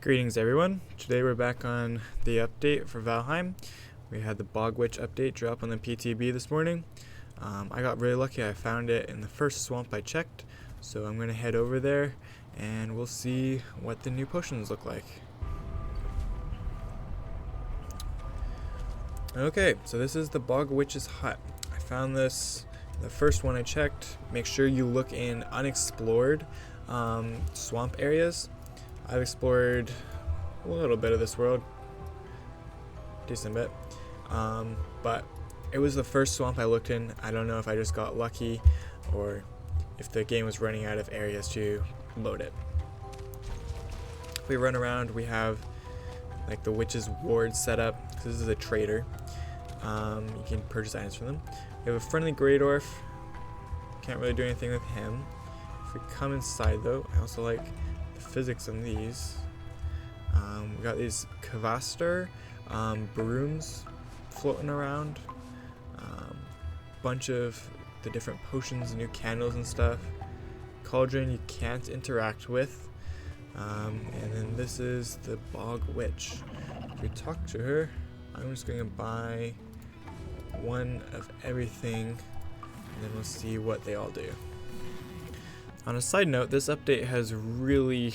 Greetings everyone, today we're back on the update for Valheim. We had the Bog Witch update drop on the PTB this morning. I got really lucky, I found it in the first swamp I checked, so I'm going to head over there and we'll see what the new potions look like. Okay, so this is the Bog Witch's hut. I found this, the first one I checked. Make sure you look in unexplored swamp areas. I've explored a little bit of this world, decent bit, but it was the first swamp I looked in. I don't know if I just got lucky or if the game was running out of areas to load it. If we run around, we have like the witch's ward set up. This is a trader. You can purchase items from them. We have a friendly Grey Dwarf. Can't really do anything with him. If we come inside though, I also like the physics on these. We got these Kvaster brooms floating around. Bunch of the different potions, new candles and stuff. Cauldron you can't interact with. And then this is the Bog Witch. If we talk to her, I'm just going to buy one of everything and then we'll see what they all do. On a side note, this update has really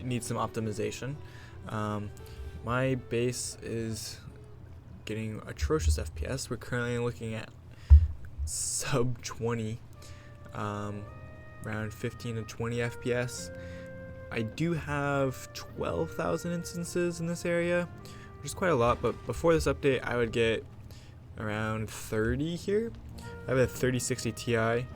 needs some optimization. My base is getting atrocious FPS. We're currently looking at sub 20, around 15 to 20 FPS. I do have 12,000 instances in this area, which is quite a lot, but before this update I would get around 30 here. I have a 3060 Ti.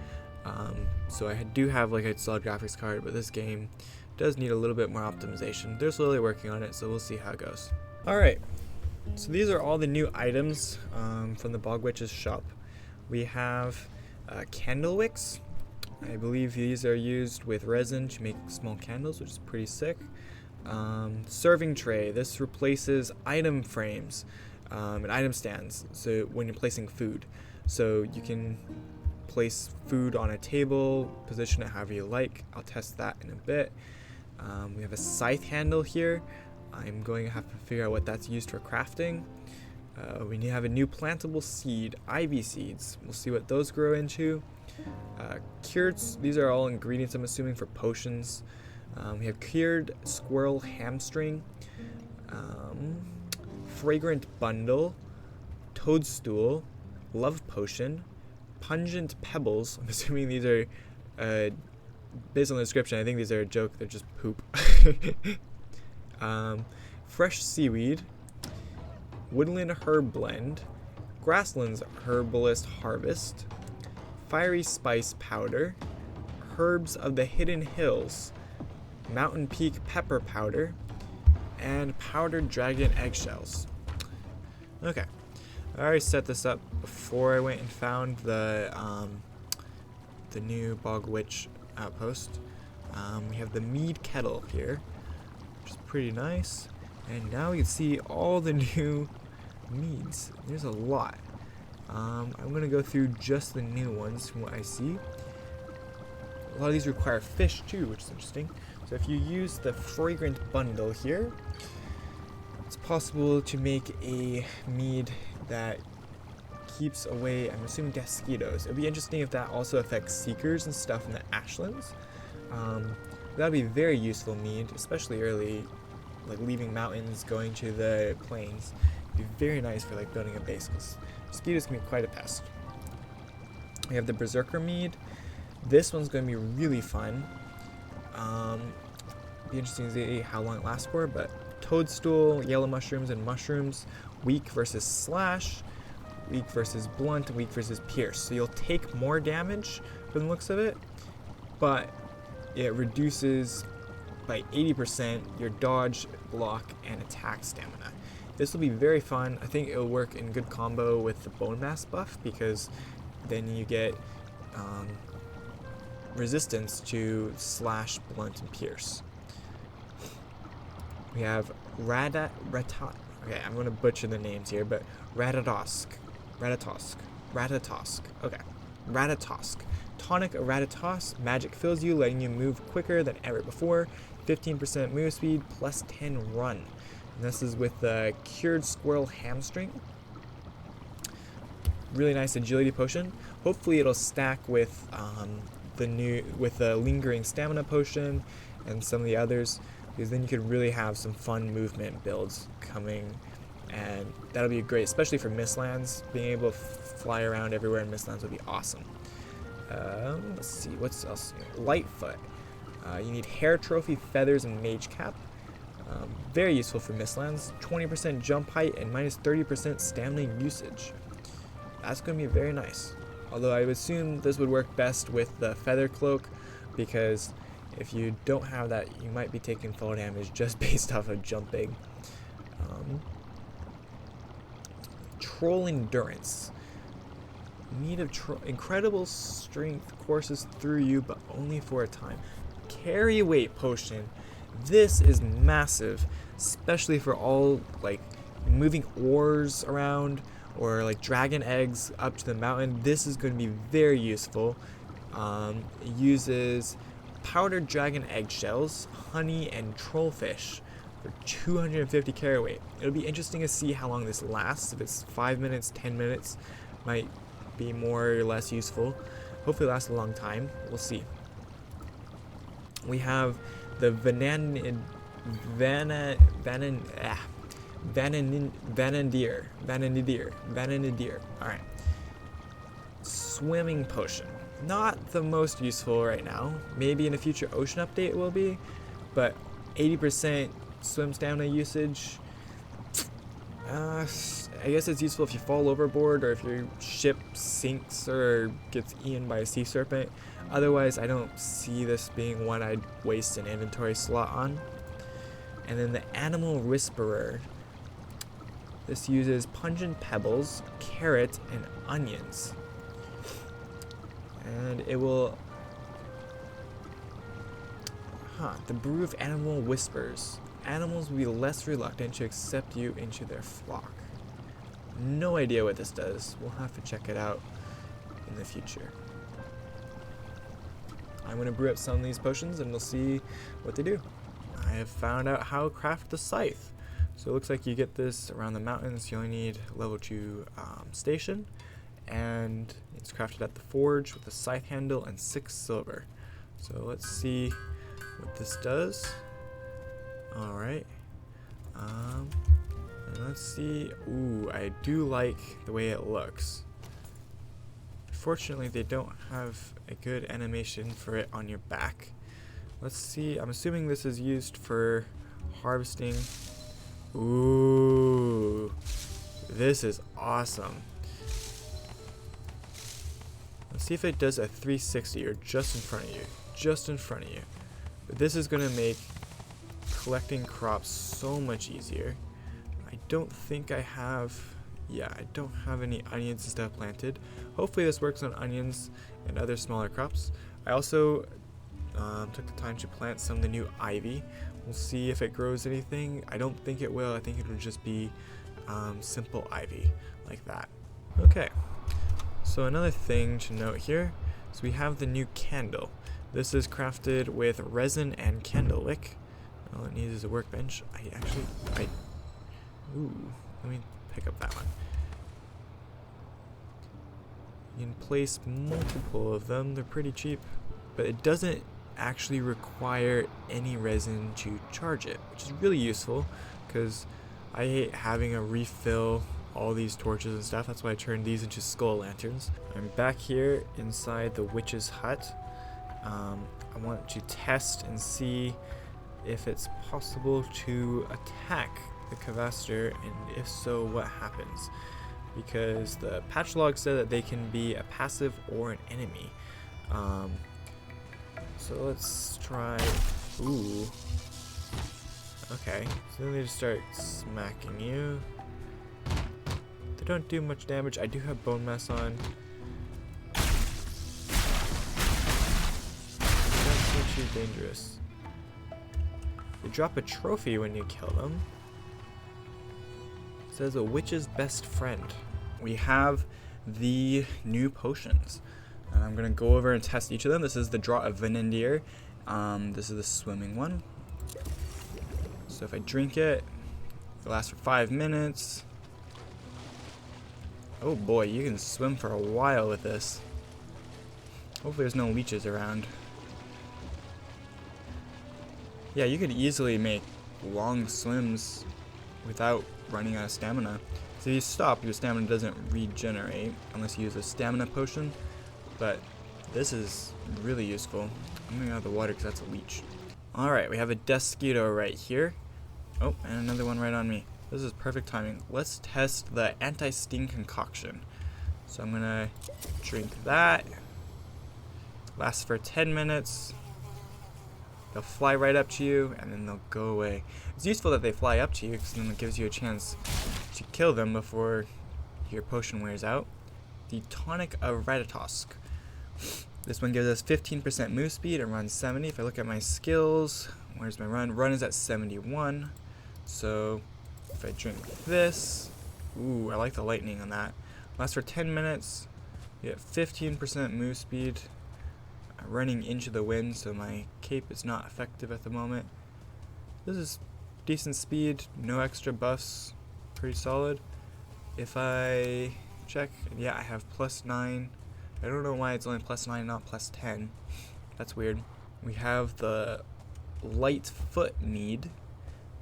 So I do have like a solid graphics card, but this game does need a little bit more optimization. They're slowly working on it, so we'll see how it goes. Alright, so these are all the new items from the Bog Witch's shop. We have candle wicks. I believe these are used with resin to make small candles, which is pretty sick. Serving tray. This replaces item frames and item stands, so when you're placing food. So you can place food on a table, position it however you like. I'll test that in a bit. We have a scythe handle here. I'm going to have to figure out what that's used for crafting. We have a new plantable seed, ivy seeds. We'll see what those grow into. Cured, these are all ingredients I'm assuming for potions. We have cured squirrel hamstring, fragrant bundle, toadstool, love potion, pungent pebbles. I'm assuming these are, based on the description, I think these are a joke, they're just poop. Fresh seaweed, woodland herb blend, grasslands herbalist harvest, fiery spice powder, herbs of the hidden hills, mountain peak pepper powder, and powdered dragon eggshells. Okay. I already set this up before I went and found the new Bog Witch outpost. We have the mead kettle here, which is pretty nice. And now you can see all the new meads. There's a lot. I'm going to go through just the new ones from what I see. A lot of these require fish too, which is interesting. So if you use the fragrant bundle here, it's possible to make a mead that keeps away, I'm assuming, Desquitos. It'd be interesting if that also affects seekers and stuff in the ashlands. That'd be very useful mead, especially early, like leaving mountains, going to the plains. It'd be very nice for like building a base, because mosquitoes can be quite a pest. We have the Berserker mead. This one's going to be really fun. Be interesting to see how long it lasts for, but toadstool, yellow mushrooms, and mushrooms. Weak versus slash, weak versus blunt, weak versus pierce. So you'll take more damage from the looks of it, but it reduces by 80% your dodge, block, and attack stamina. This will be very fun. I think it'll work in good combo with the bone mass buff, because then you get resistance to slash, blunt, and pierce. We have okay, I'm going to butcher the names here, but Ratatosk, okay, Ratatosk. Tonic Ratatosk, magic fills you, letting you move quicker than ever before. 15% move speed, plus 10 run. And this is with the Cured Squirrel Hamstring. Really nice agility potion. Hopefully it'll stack with the Lingering Stamina Potion and some of the others, because then you could really have some fun movement builds coming, and that'll be great, especially for Mistlands. Being able to fly around everywhere in Mistlands would be awesome. Let's see, what's else here? Lightfoot. You need Hair Trophy, Feathers, and Mage Cap. Very useful for Mistlands. 20% jump height and minus 30% stamina usage. That's going to be very nice. Although I would assume this would work best with the Feather Cloak, because if you don't have that, you might be taking fall damage just based off of jumping. Troll Endurance. Need of incredible strength courses through you, but only for a time. Carry weight potion. This is massive, especially for all like moving ores around or like dragon eggs up to the mountain. This is going to be very useful. It uses powdered dragon eggshells, honey, and trollfish for 250 carry weight. It'll be interesting to see how long this lasts. If it's 5 minutes, 10 minutes, might be more or less useful. Hopefully it lasts a long time. We'll see. We have the Vanandir. Alright. Swimming potion. Not the most useful right now. Maybe in a future ocean update it will be, but 80% swim stamina usage. I guess it's useful if you fall overboard or if your ship sinks or gets eaten by a sea serpent. Otherwise, I don't see this being one I'd waste an inventory slot on. And then the Animal Whisperer. This uses pungent pebbles, carrot, and onions. And it will... The Brew of Animal Whispers. Animals will be less reluctant to accept you into their flock. No idea what this does. We'll have to check it out in the future. I'm going to brew up some of these potions and we'll see what they do. I have found out how to craft the Scythe. So it looks like you get this around the mountains. You only need level 2 station. And it's crafted at the forge with a scythe handle and 6 silver. So let's see what this does. Alright. And let's see. Ooh, I do like the way it looks. Fortunately, they don't have a good animation for it on your back. Let's see. I'm assuming this is used for harvesting. Ooh, this is awesome. Let's see if it does a 360 or just in front of you. Just in front of you. But this is going to make collecting crops so much easier. I don't think I have... Yeah, I don't have any onions and stuff planted. Hopefully this works on onions and other smaller crops. I also took the time to plant some of the new ivy. We'll see if it grows anything. I don't think it will. I think it will just be simple ivy like that. Okay, so another thing to note here is we have the new candle. This is crafted with resin and candle wick. All it needs is a workbench. Ooh, let me pick up that one. You can place multiple of them. They're pretty cheap, but it doesn't actually require any resin to charge it, which is really useful because I hate having to refill all these torches and stuff. That's why I turned these into skull lanterns. I'm back here inside the witch's hut. I want to test and see if it's possible to attack the Cavaster, and if so, what happens, because the patch log said that they can be a passive or an enemy. So let's try. Ooh, okay, so then they just start smacking you. They don't do much damage. I do have bone mass on. That's not too dangerous. They drop a trophy when you kill them. It says a witch's best friend. We have the new potions. And I'm going to go over and test each of them. This is the Draw of Vanandir. This is the swimming one. So if I drink it, it lasts for 5 minutes. Oh boy, you can swim for a while with this. Hopefully there's no leeches around. Yeah, you could easily make long swims without running out of stamina. So if you stop, your stamina doesn't regenerate unless you use a stamina potion. But this is really useful. I'm going out of the water because that's a leech. Alright, we have a Desquito right here. Oh, and another one right on me. This is perfect timing. Let's test the anti-sting concoction. So I'm going to drink that. Lasts for 10 minutes. They'll fly right up to you, and then they'll go away. It's useful that they fly up to you, because then it gives you a chance to kill them before your potion wears out. The Tonic of Ratatosk. This one gives us 15% move speed and runs 70. If I look at my skills, where's my run? Run is at 71. So if I drink this, ooh, I like the lightning on that. Lasts for 10 minutes. You get 15% move speed. I'm running into the wind, so my cape is not effective at the moment. This is decent speed, no extra buffs, pretty solid. If I check, yeah, I have +9. I don't know why it's only +9, not +10. That's weird. We have the Light Foot Mead.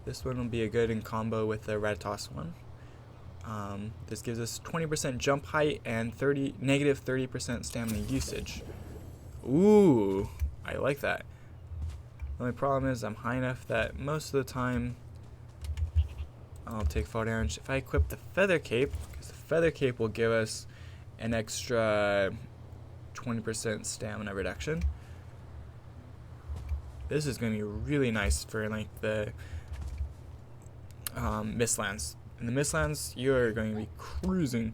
This one will be a good in combo with the Ratatosk one. This gives us 20% jump height and negative 30% stamina usage. Ooh, I like that. The only problem is I'm high enough that most of the time I'll take fall damage. If I equip the Feather Cape, because the Feather Cape will give us an extra 20% stamina reduction. This is going to be really nice for like the Mistlands. In the Mistlands, you're going to be cruising.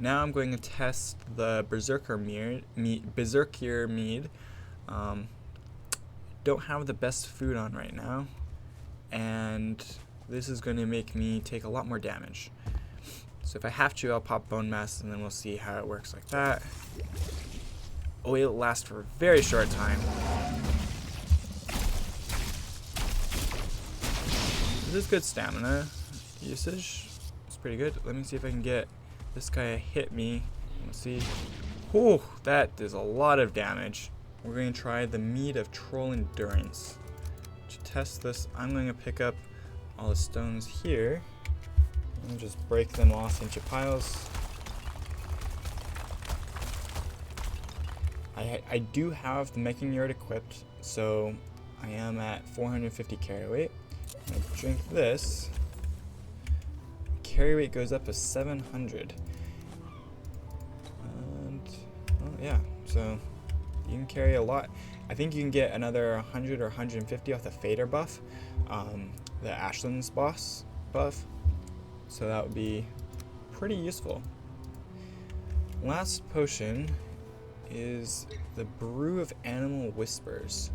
Now I'm going to test the Berserker Mead. Don't have the best food on right now, and this is going to make me take a lot more damage. So if I have to, I'll pop Bone Mass, and then we'll see how it works like that. Oh, it'll last for a very short time. This is good stamina usage. It's pretty good. Let me see if I can get this guy to hit me. Let's see. Whew, that is a lot of damage. We're going to try the Mead of Troll Endurance. To test this, I'm going to pick up all the stones here and just break them off into piles. I do have the Meching Yard equipped, so I am at 450 carry weight. I'm going to drink this. Carry weight goes up to 700. And, well, yeah, so you can carry a lot. I think you can get another 100 or 150 off the Fader buff, the Ashland's boss buff. So that would be pretty useful. Last potion is the Brew of Animal Whispers.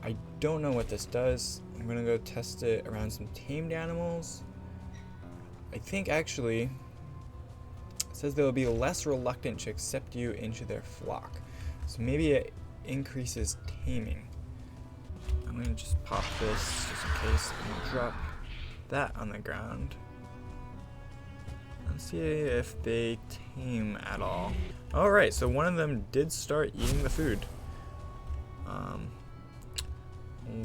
I don't know what this does. I'm gonna go test it around some tamed animals. I think actually it says they'll be less reluctant to accept you into their flock. So maybe it increases taming. I'm gonna just pop this just in case and drop that on the ground. Let's see if they tame at all. Alright, so one of them did start eating the food.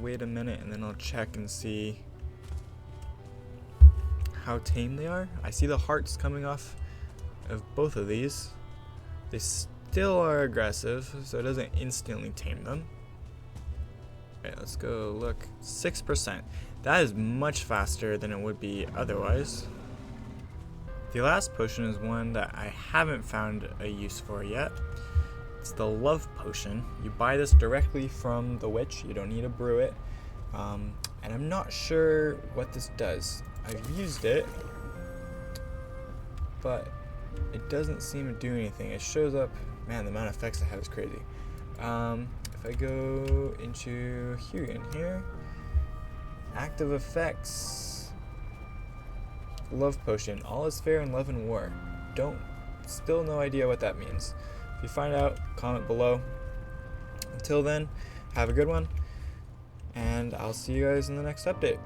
Wait a minute and then I'll check and see how tame they are. I see the hearts coming off of both of these. They still are aggressive, so it doesn't instantly tame them. Okay, let's go look. 6%. That is much faster than it would be otherwise. The last potion is one that I haven't found a use for yet. It's the Love Potion. You buy this directly from the witch. You don't need to brew it. And I'm not sure what this does. I've used it, but it doesn't seem to do anything. It shows up, man, the amount of effects I have is crazy. If I go into here, active effects, Love Potion, all is fair in love and war. Still no idea what that means. If you find out, comment below. Until then, have a good one, and I'll see you guys in the next update.